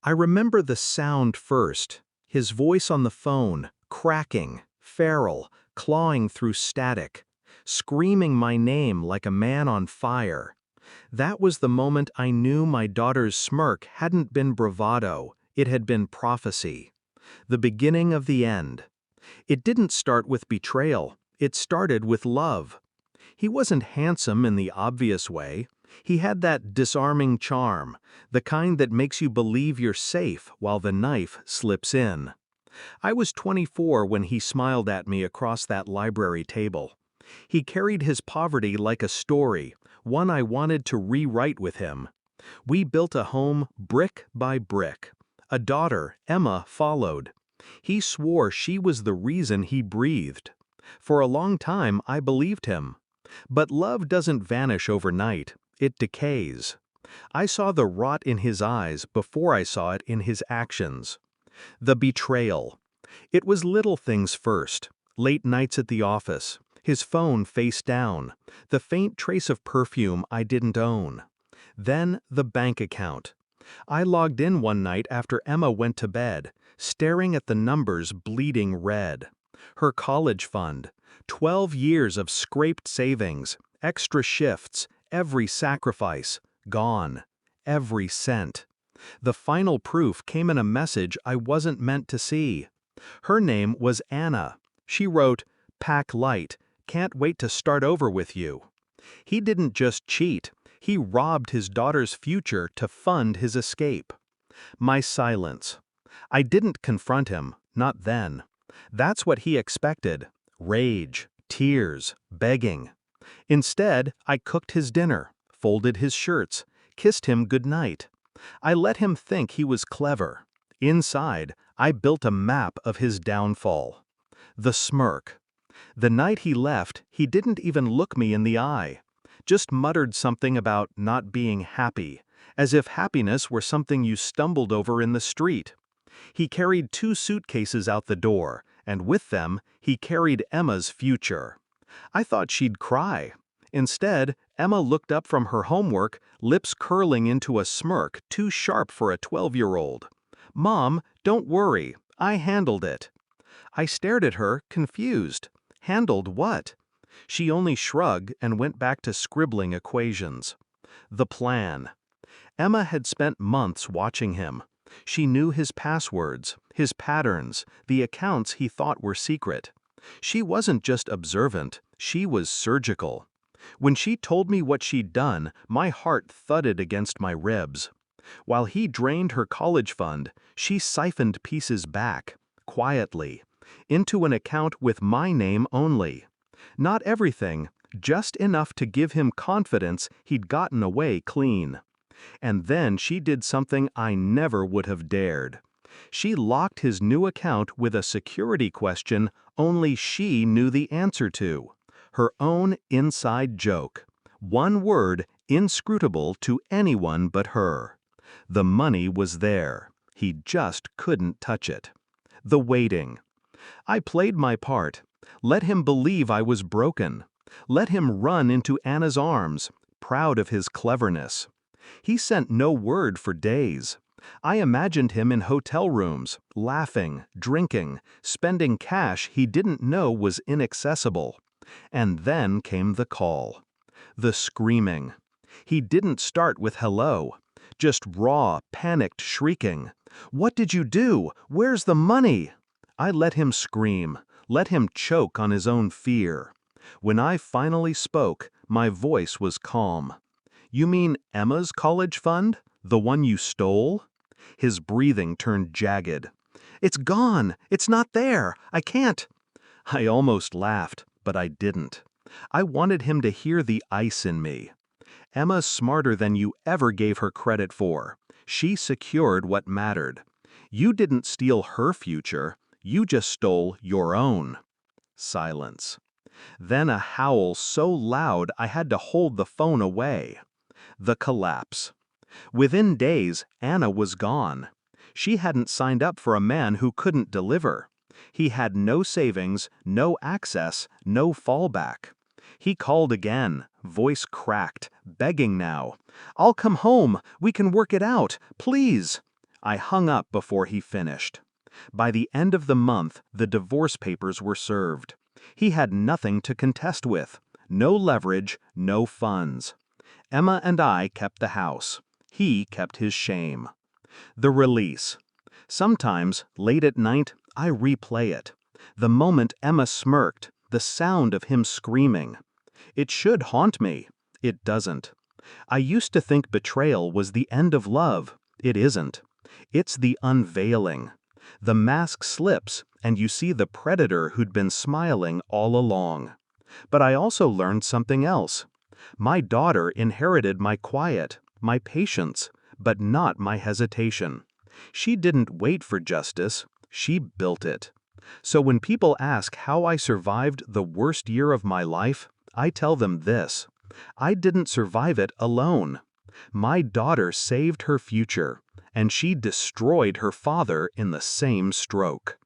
I remember the sound first, his voice on the phone, cracking, feral, clawing through static, screaming my name like a man on fire. That was the moment I knew my daughter's smirk hadn't been bravado, it had been prophecy. The beginning of the end. It didn't start with betrayal, it started with love. He wasn't handsome in the obvious way. He had that disarming charm, the kind that makes you believe you're safe while the knife slips in. I was 24 when he smiled at me across that library table. He carried his poverty like a story, one I wanted to rewrite with him. We built a home brick by brick. A daughter, Emma, followed. He swore she was the reason he breathed. For a long time, I believed him. But love doesn't vanish overnight, it decays. I saw the rot in his eyes before I saw it in his actions. The betrayal. It was little things first. Late nights at the office, his phone face down, the faint trace of perfume I didn't own. Then the bank account. I logged in one night after Emma went to bed, staring at the numbers bleeding red. Her college fund, 12 years of scraped savings, extra shifts, every sacrifice, gone. Every cent. The final proof came in a message I wasn't meant to see. Her name was Anna. She wrote, "Pack light, can't wait to start over with you." He didn't just cheat, he robbed his daughter's future to fund his escape. My silence. I didn't confront him, not then. That's what he expected. Rage, tears, begging. Instead, I cooked his dinner, folded his shirts, kissed him goodnight. I let him think he was clever. Inside, I built a map of his downfall. The smirk. The night he left, he didn't even look me in the eye. Just muttered something about not being happy, as if happiness were something you stumbled over in the street. He carried 2 suitcases out the door, and with them, he carried Emma's future. I thought she'd cry. Instead, Emma looked up from her homework, lips curling into a smirk too sharp for a 12-year-old. "Mom, don't worry, I handled it." I stared at her, confused. Handled what? She only shrugged and went back to scribbling equations. The plan. Emma had spent months watching him. She knew his passwords, his patterns, the accounts he thought were secret. She wasn't just observant, she was surgical. When she told me what she'd done, my heart thudded against my ribs. While he drained her college fund, she siphoned pieces back, quietly, into an account with my name only. Not everything, just enough to give him confidence he'd gotten away clean. And then she did something I never would have dared. She locked his new account with a security question only she knew the answer to. Her own inside joke. One word, inscrutable to anyone but her. The money was there. He just couldn't touch it. The waiting. I played my part. Let him believe I was broken. Let him run into Anna's arms, proud of his cleverness. He sent no word for days. I imagined him in hotel rooms, laughing, drinking, spending cash he didn't know was inaccessible. And then came the call. The screaming. He didn't start with hello. Just raw, panicked shrieking. "What did you do? Where's the money?" I let him scream, let him choke on his own fear. When I finally spoke, my voice was calm. "You mean Emma's college fund? The one you stole?" His breathing turned jagged. "It's gone! It's not there! I can't!" I almost laughed, but I didn't. I wanted him to hear the ice in me. Emma's smarter than you ever gave her credit for. She secured what mattered. You didn't steal her future, you just stole your own. Silence. Then a howl so loud I had to hold the phone away. The collapse. Within days, Anna was gone. She hadn't signed up for a man who couldn't deliver. He had no savings, no access, no fallback. He called again, voice cracked, begging now. "I'll come home. We can work it out. Please." I hung up before he finished. By the end of the month, the divorce papers were served. He had nothing to contest with. No leverage, no funds. Emma and I kept the house. He kept his shame. The release. Sometimes, late at night, I replay it. The moment Emma smirked, the sound of him screaming. It should haunt me. It doesn't. I used to think betrayal was the end of love. It isn't. It's the unveiling. The mask slips, and you see the predator who'd been smiling all along. But I also learned something else. My daughter inherited my quiet, my patience, but not my hesitation. She didn't wait for justice, she built it. So when people ask how I survived the worst year of my life, I tell them this: I didn't survive it alone. My daughter saved her future, and she destroyed her father in the same stroke.